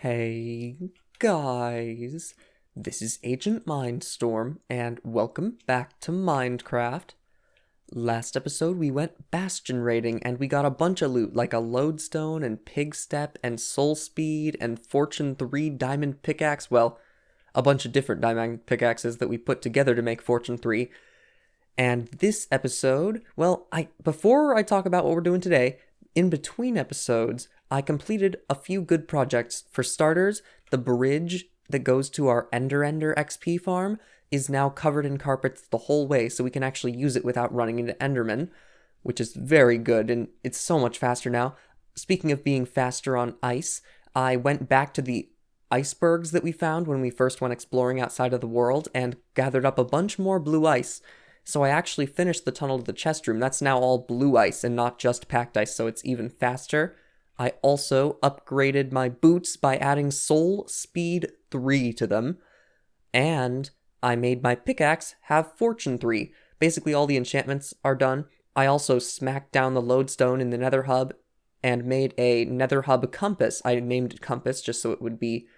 Hey guys, this is AgentMindStorm, and welcome back to Mindcraft. Last episode we went bastion raiding and we got a bunch of loot like a lodestone and pig step and soul speed and fortune 3 diamond pickaxe, well, a bunch of different diamond pickaxes that we put together to make fortune 3. And this episode, well, before I talk about what we're doing today, in between episodes, I completed a few good projects. For starters, the bridge that goes to our Ender XP farm is now covered in carpets the whole way, so we can actually use it without running into Endermen, which is very good, and it's so much faster now. Speaking of being faster on ice, I went back to the icebergs that we found when we first went exploring outside of the world and gathered up a bunch more blue ice. So I actually finished the tunnel to the chest room. That's now all blue ice and not just packed ice, so it's even faster. I also upgraded my boots by adding Soul Speed 3 to them. And I made my pickaxe have Fortune 3. Basically all the enchantments are done. I also smacked down the lodestone in the Nether Hub and made a Nether Hub Compass. I named it Compass just so it would be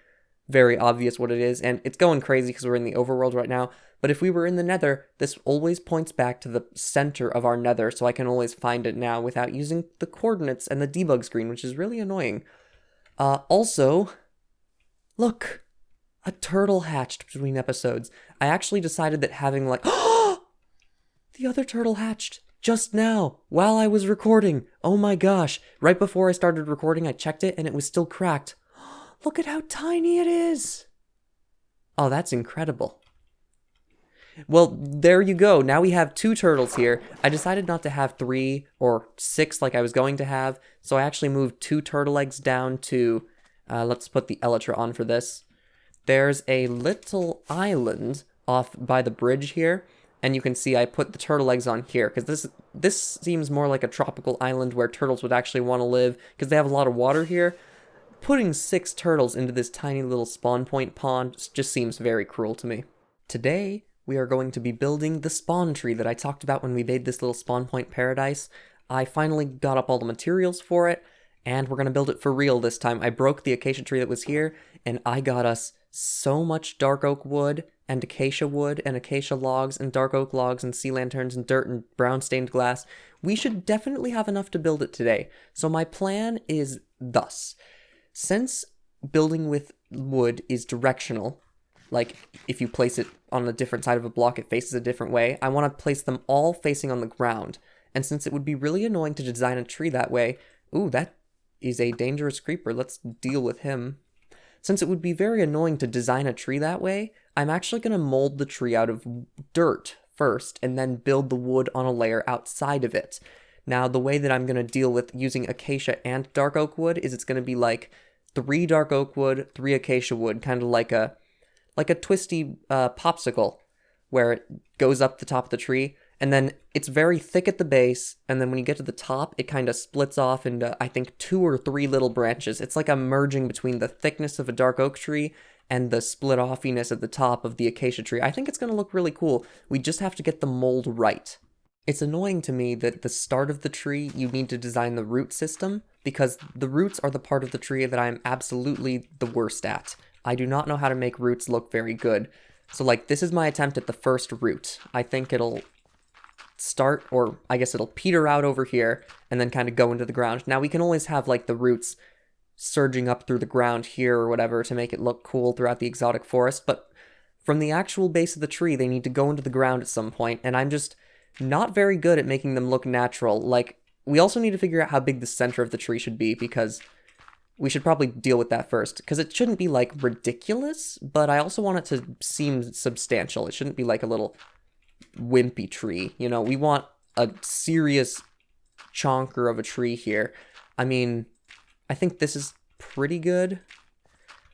very obvious what it is. And it's going crazy because we're in the overworld right now. But if we were in the nether, this always points back to the center of our nether, so I can always find it now without using the coordinates and the debug screen, which is really annoying. Also, look, a turtle hatched between episodes. I actually decided that having the other turtle hatched just now while I was recording. Oh my gosh, right before I started recording, I checked it and it was still cracked. Look at how tiny it is. Oh, that's incredible. Well, there you go. Now we have 2 turtles here. I decided not to have 3 or 6 like I was going to have, so I actually moved 2 turtle eggs down to, let's put the elytra on for this. There's a little island off by the bridge here, and you can see I put the turtle eggs on here, because this seems more like a tropical island where turtles would actually want to live, because they have a lot of water here. Putting 6 turtles into this tiny little spawn point pond just seems very cruel to me. Today, we are going to be building the spawn tree that I talked about when we made this little spawn point paradise. I finally got up all the materials for it, and we're going to build it for real this time. I broke the acacia tree that was here, and I got us so much dark oak wood, and acacia wood, and acacia logs, and dark oak logs, and sea lanterns, and dirt, and brown stained glass. We should definitely have enough to build it today. So my plan is thus. Since building with wood is directional, like if you place it on a different side of a block, it faces a different way, I want to place them all facing on the ground. And since it would be really annoying to design a tree that way, ooh, that is a dangerous creeper, let's deal with him. Since it would be very annoying to design a tree that way, I'm actually going to mold the tree out of dirt first, and then build the wood on a layer outside of it. Now, the way that I'm going to deal with using acacia and dark oak wood is it's going to be like 3 dark oak wood, 3 acacia wood, kind of like a twisty popsicle, where it goes up the top of the tree, and then it's very thick at the base, and then when you get to the top, it kind of splits off into, I think, 2 or 3 little branches. It's like a merging between the thickness of a dark oak tree and the split offiness at the top of the acacia tree. I think it's going to look really cool. We just have to get the mold right. It's annoying to me that the start of the tree, you need to design the root system, because the roots are the part of the tree that I'm absolutely the worst at. I do not know how to make roots look very good. So, this is my attempt at the first root. I think it'll start, or I guess it'll peter out over here, and then kind of go into the ground. Now, we can always have, the roots surging up through the ground here or whatever to make it look cool throughout the exotic forest, but from the actual base of the tree, they need to go into the ground at some point, and I'm just not very good at making them look natural. We also need to figure out how big the center of the tree should be, because we should probably deal with that first, because it shouldn't be, ridiculous, but I also want it to seem substantial. It shouldn't be like a little wimpy tree, We want a serious chonker of a tree here. I mean, I think this is pretty good.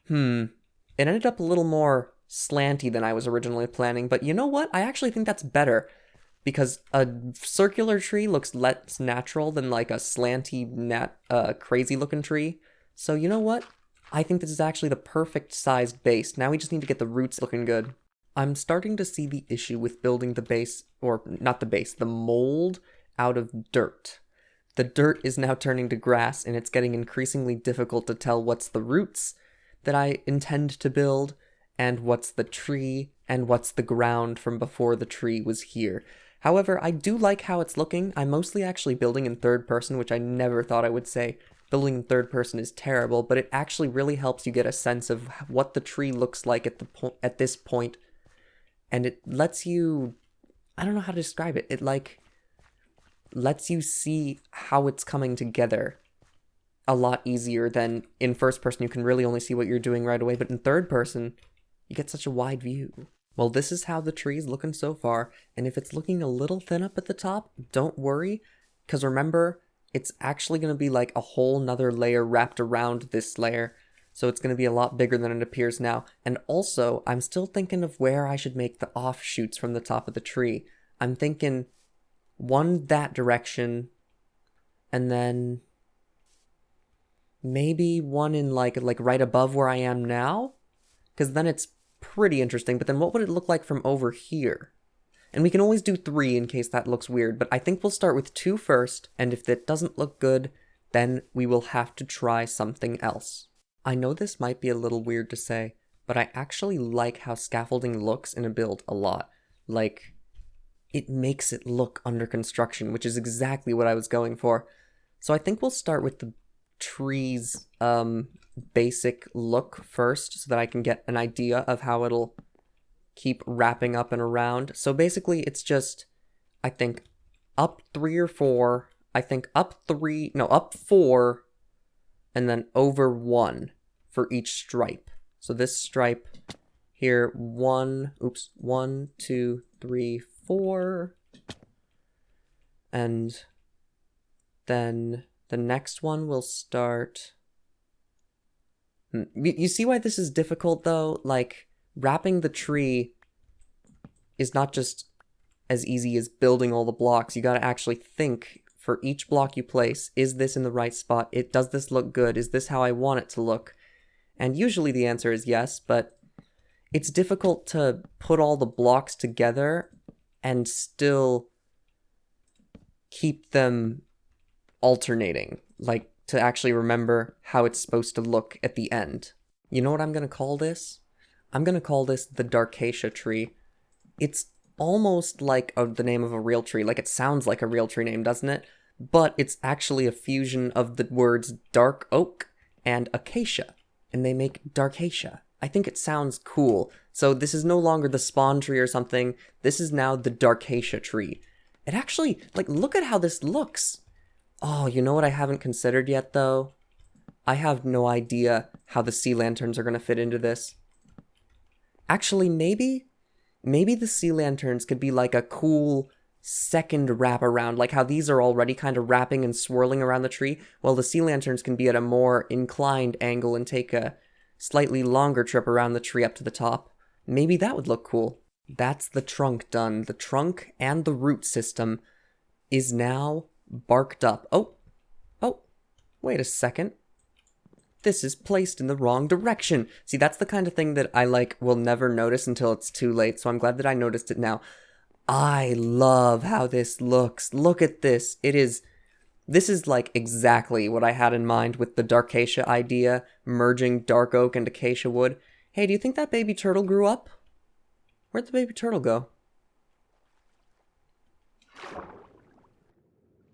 It ended up a little more slanty than I was originally planning, but you know what? I actually think that's better, because a circular tree looks less natural than, a slanty, crazy-looking tree. So you know what? I think this is actually the perfect sized base. Now we just need to get the roots looking good. I'm starting to see the issue with building the base, or not the base, the mold out of dirt. The dirt is now turning to grass, and it's getting increasingly difficult to tell what's the roots that I intend to build, and what's the tree, and what's the ground from before the tree was here. However, I do like how it's looking. I'm mostly actually building in third person, which I never thought I would say. Building in third person is terrible, but it actually really helps you get a sense of what the tree looks like at this point. And it lets you, I don't know how to describe it. It like lets you see how it's coming together a lot easier than in first person. You can really only see what you're doing right away, but in third person, you get such a wide view. Well, this is how the tree's looking so far, and if it's looking a little thin up at the top, don't worry, because remember, it's actually going to be like a whole nother layer wrapped around this layer, so it's going to be a lot bigger than it appears now. And also, I'm still thinking of where I should make the offshoots from the top of the tree. I'm thinking one that direction, and then maybe one in like right above where I am now, because then it's pretty interesting. But then what would it look like from over here? And we can always do 3 in case that looks weird, but I think we'll start with 2 first, and if that doesn't look good, then we will have to try something else. I know this might be a little weird to say, but I actually like how scaffolding looks in a build a lot. Like, it makes it look under construction, which is exactly what I was going for. So I think we'll start with the tree's basic look first, so that I can get an idea of how it'll keep wrapping up and around. So basically it's just, I think, up 3 or 4, I think up 4, and then over 1 for each stripe. So this stripe here, 1, 2, 3, 4, and then the next one will start. You see why this is difficult though? Like, wrapping the tree is not just as easy as building all the blocks. You gotta actually think for each block you place, is this in the right spot? Does this look good? Is this how I want it to look? And usually the answer is yes, but it's difficult to put all the blocks together and still keep them alternating, like to actually remember how it's supposed to look at the end. You know what I'm gonna call this? I'm gonna call this the Darcacia Tree. It's almost like the name of a real tree. Like, it sounds like a real tree name, doesn't it? But it's actually a fusion of the words dark oak and acacia, and they make Darcacia. I think it sounds cool. So this is no longer the spawn tree or something. This is now the Darcacia Tree. It actually, like, look at how this looks. Oh, you know what I haven't considered yet, though? I have no idea how the sea lanterns are going to fit into this. Actually, maybe the sea lanterns could be like a cool second wraparound, like how these are already kind of wrapping and swirling around the tree. Well, the sea lanterns can be at a more inclined angle and take a slightly longer trip around the tree up to the top. Maybe that would look cool. That's the trunk done. The trunk and the root system is now barked up. Oh, wait a second. This is placed in the wrong direction. See, that's the kind of thing that I, will never notice until it's too late, so I'm glad that I noticed it now. I love how this looks. Look at this. This is, exactly what I had in mind with the Darcacia idea, merging dark oak and acacia wood. Hey, do you think that baby turtle grew up? Where'd the baby turtle go?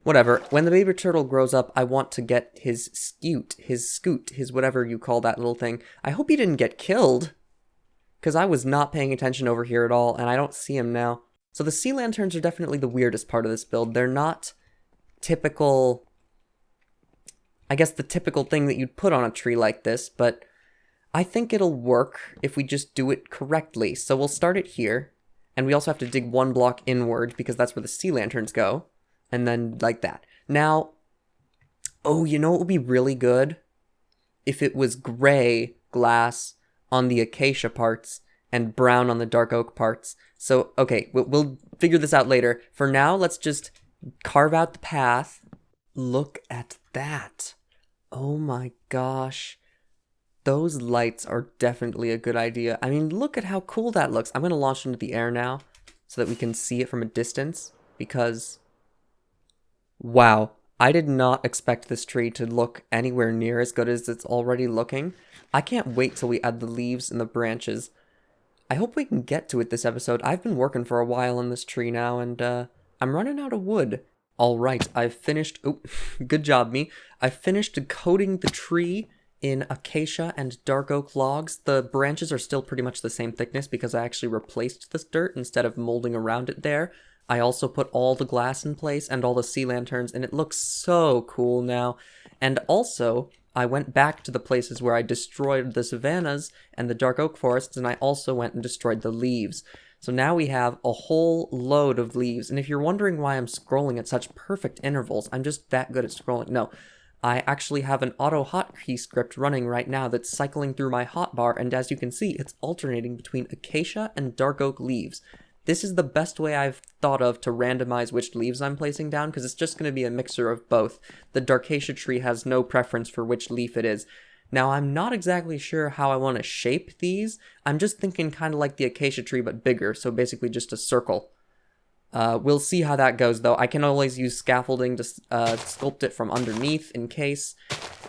Whatever, when the baby turtle grows up, I want to get his scoot, his whatever you call that little thing. I hope he didn't get killed, because I was not paying attention over here at all, and I don't see him now. So the sea lanterns are definitely the weirdest part of this build. They're not typical, I guess the typical thing that you'd put on a tree like this, but I think it'll work if we just do it correctly. So we'll start it here, and we also have to dig 1 block inward, because that's where the sea lanterns go. And then like that. Now, oh, you know what would be really good? If it was gray glass on the acacia parts and brown on the dark oak parts. So, okay, we'll figure this out later. For now, let's just carve out the path. Look at that. Oh my gosh. Those lights are definitely a good idea. I mean, look at how cool that looks. I'm going to launch into the air now so that we can see it from a distance, because wow, I did not expect this tree to look anywhere near as good as it's already looking. I can't wait till we add the leaves and the branches. I hope we can get to it this episode. I've been working for a while on this tree now, and I'm running out of wood. Alright, I've finished... Oh, good job, me. I've finished coating the tree in acacia and dark oak logs. The branches are still pretty much the same thickness because I actually replaced this dirt instead of molding around it there. I also put all the glass in place and all the sea lanterns, and it looks so cool now. And also, I went back to the places where I destroyed the savannas and the dark oak forests, and I also went and destroyed the leaves. So now we have a whole load of leaves, and if you're wondering why I'm scrolling at such perfect intervals, I'm just that good at scrolling. No, I actually have an auto hotkey script running right now that's cycling through my hotbar, and as you can see, it's alternating between acacia and dark oak leaves. This is the best way I've thought of to randomize which leaves I'm placing down, because it's just going to be a mixture of both. The Darcacia Tree has no preference for which leaf it is. Now, I'm not exactly sure how I want to shape these. I'm just thinking kind of like the Acacia Tree, but bigger, so basically just a circle. We'll see how that goes, though. I can always use scaffolding to sculpt it from underneath in case.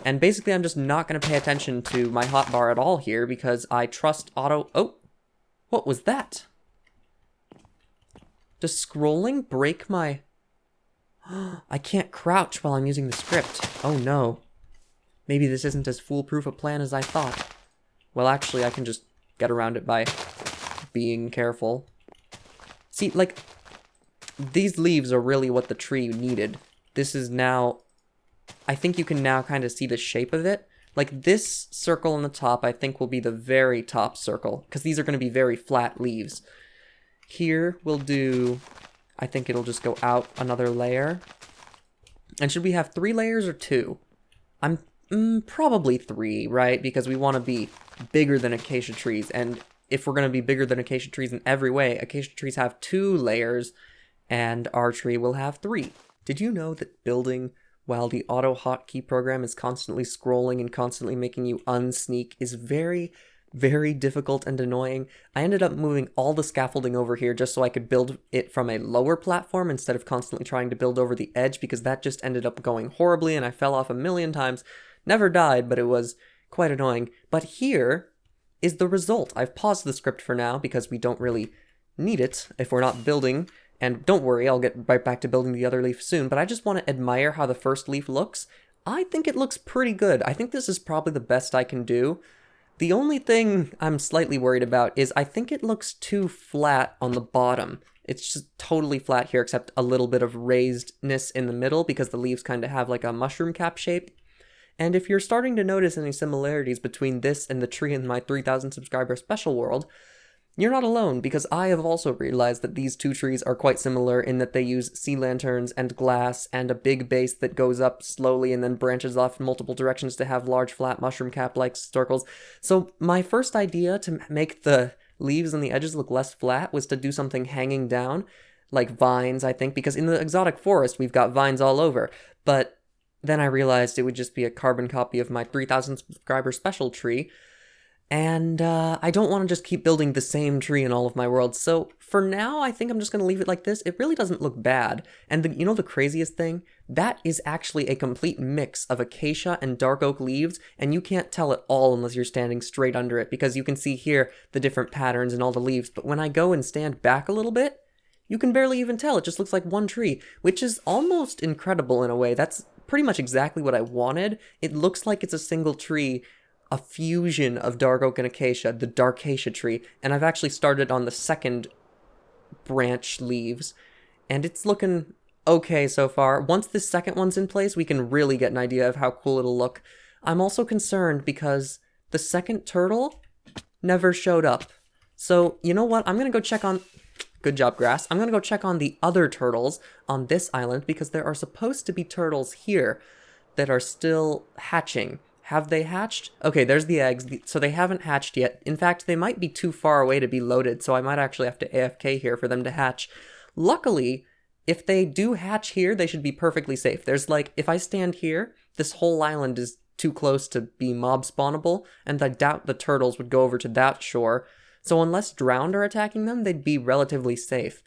And basically, I'm just not going to pay attention to my hotbar at all here, because I trust auto... Oh! What was that? Does scrolling break my... I can't crouch while I'm using the script. Oh no. Maybe this isn't as foolproof a plan as I thought. Well, actually, I can just get around it by being careful. See, like, these leaves are really what the tree needed. This is now... I think you can now kind of see the shape of it. Like, this circle on the top, I think, will be the very top circle, because these are going to be very flat leaves. Here, we'll do... I think it'll just go out another layer. And should we have 3 layers or 2? I'm probably 3, right? Because we want to be bigger than acacia trees. And if we're going to be bigger than acacia trees in every way, acacia trees have 2 layers, and our tree will have 3. Did you know that building while the auto hotkey program is constantly scrolling and constantly making you unsneak is very, very difficult and annoying? I ended up moving all the scaffolding over here just so I could build it from a lower platform instead of constantly trying to build over the edge, because that just ended up going horribly and I fell off a million times. Never died, but it was quite annoying. But here is the result. I've paused the script for now because we don't really need it if we're not building. And don't worry, I'll get right back to building the other leaf soon, but I just want to admire how the first leaf looks. I think it looks pretty good. I think this is probably the best I can do. The only thing I'm slightly worried about is I think it looks too flat on the bottom. It's just totally flat here, except a little bit of raisedness in the middle because the leaves kind of have like a mushroom cap shape. And if you're starting to notice any similarities between this and the tree in my 3,000 subscriber special world, you're not alone, because I have also realized that these 2 trees are quite similar in that they use sea lanterns and glass and a big base that goes up slowly and then branches off in multiple directions to have large flat mushroom cap-like circles. So my first idea to make the leaves on the edges look less flat was to do something hanging down, like vines, I think, because in the exotic forest we've got vines all over, but then I realized it would just be a carbon copy of my 3,000 subscriber special tree. And I don't want to just keep building the same tree in all of my worlds, so for now I think I'm just going to leave it like this. It really doesn't look bad, and you know the craziest thing? That is actually a complete mix of acacia and dark oak leaves, and you can't tell at all unless you're standing straight under it, because you can see here the different patterns and all the leaves, but when I go and stand back a little bit, you can barely even tell. It just looks like one tree, which is almost incredible in a way. That's pretty much exactly what I wanted. It looks like it's a single tree, a fusion of dark oak and acacia, the Darcacia Tree, and I've actually started on the second branch leaves, and it's looking okay so far. Once this second one's in place, we can really get an idea of how cool it'll look. I'm also concerned because the second turtle never showed up. So, you know what? I'm gonna go check on... Good job, grass. I'm gonna go check on the other turtles on this island, because there are supposed to be turtles here that are still hatching. Have they hatched? Okay, there's the eggs. So they haven't hatched yet. In fact, they might be too far away to be loaded, so I might actually have to AFK here for them to hatch. Luckily, if they do hatch here, they should be perfectly safe. There's like, if I stand here, this whole island is too close to be mob spawnable, and I doubt the turtles would go over to that shore. So unless drowned are attacking them, they'd be relatively safe.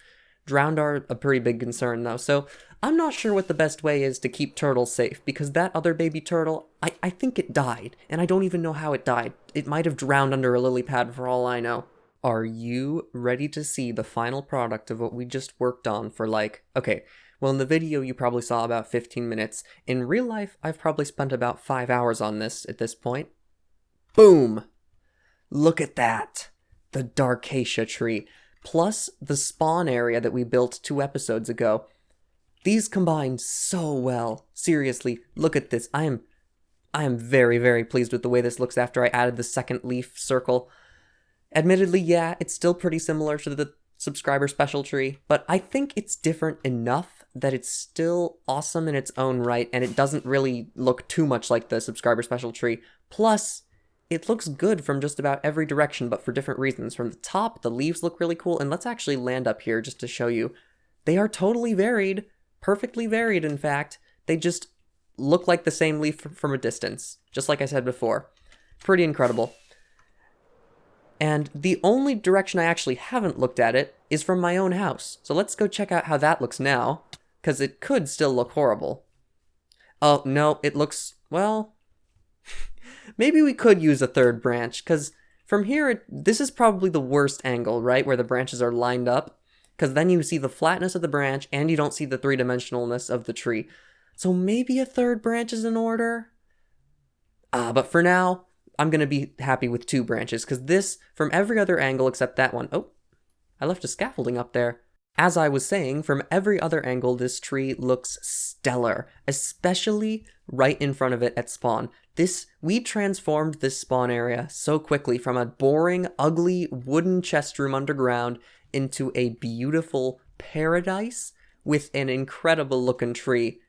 Drowned are a pretty big concern though, so I'm not sure what the best way is to keep turtles safe, because that other baby turtle, I think it died, and I don't even know how it died. It might have drowned under a lily pad for all I know. Are you ready to see the final product of what we just worked on for okay, well in the video you probably saw about 15 minutes. In real life, I've probably spent about 5 hours on this at this point. Boom! Look at that! The Darcacia Tree, plus the spawn area that we built 2 episodes ago. These combine so well. Seriously, look at this. I am very, very pleased with the way this looks after I added the second leaf circle. Admittedly, yeah, it's still pretty similar to the subscriber special tree, but I think it's different enough that it's still awesome in its own right, and it doesn't really look too much like the subscriber special tree. Plus, it looks good from just about every direction, but for different reasons. From the top, the leaves look really cool, and let's actually land up here just to show you. They are totally varied. Perfectly varied, in fact. They just look like the same leaf from a distance, just like I said before. Pretty incredible. And the only direction I actually haven't looked at it is from my own house. So let's go check out how that looks now, because it could still look horrible. Oh, no, it looks, well, maybe we could use a third branch, because from here, this is probably the worst angle, right, where the branches are lined up. Because then you see the flatness of the branch, and you don't see the three-dimensionalness of the tree. So maybe a third branch is in order? But for now, I'm going to be happy with 2 branches, because this, from every other angle except that one... Oh, I left a scaffolding up there. As I was saying, from every other angle, this tree looks stellar, especially right in front of it at spawn. We transformed this spawn area so quickly from a boring, ugly, wooden chest room underground into a beautiful paradise with an incredible looking tree,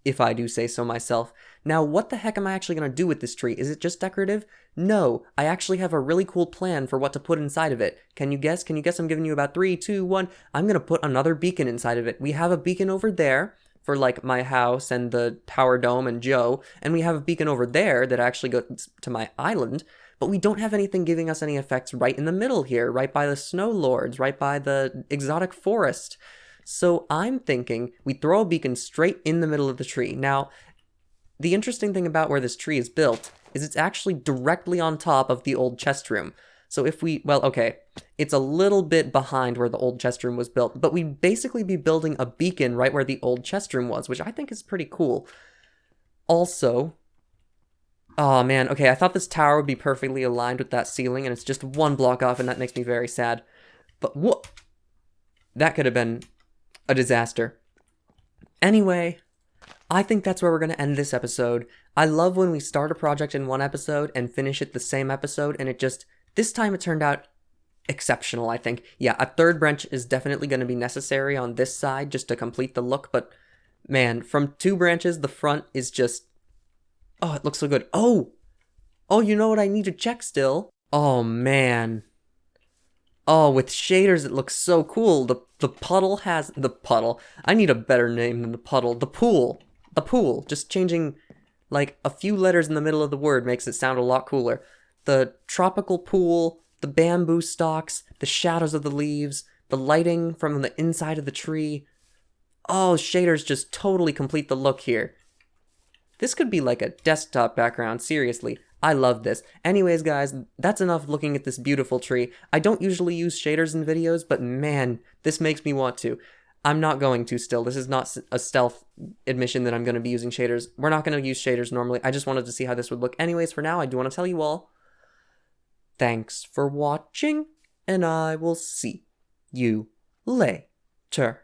if I do say so myself. Now, what the heck am I actually going to do with this tree? Is it just decorative? No, I actually have a really cool plan for what to put inside of it. Can you guess? Can you guess? I'm giving you about 3, 2, 1. I'm going to put another beacon inside of it. We have a beacon over there for my house and the power dome and Joe, and we have a beacon over there that actually goes to my island. But we don't have anything giving us any effects right in the middle here, right by the snow lords, right by the exotic forest. So I'm thinking we throw a beacon straight in the middle of the tree. Now, the interesting thing about where this tree is built is it's actually directly on top of the old chest room. So if we, well, okay, it's a little bit behind where the old chest room was built, but we'd basically be building a beacon right where the old chest room was, which I think is pretty cool. Also, oh man, okay, I thought this tower would be perfectly aligned with that ceiling, and it's just 1 block off, and that makes me very sad. But what? That could have been a disaster. Anyway, I think that's where we're going to end this episode. I love when we start a project in one episode and finish it the same episode, and this time it turned out exceptional, I think. Yeah, a third branch is definitely going to be necessary on this side just to complete the look, but man, from 2 branches, the front is just... Oh, it looks so good. Oh, you know what I need to check still? Oh, man. Oh, with shaders, it looks so cool. The puddle has... The puddle. I need a better name than the puddle. The pool. The pool. Just changing, a few letters in the middle of the word makes it sound a lot cooler. The tropical pool, the bamboo stalks, the shadows of the leaves, the lighting from the inside of the tree. Oh, shaders just totally complete the look here. This could be like a desktop background, seriously. I love this. Anyways, guys, that's enough looking at this beautiful tree. I don't usually use shaders in videos, but man, this makes me want to. I'm not going to still. This is not a stealth admission that I'm going to be using shaders. We're not going to use shaders normally. I just wanted to see how this would look. Anyways, for now, I do want to tell you all, thanks for watching, and I will see you later.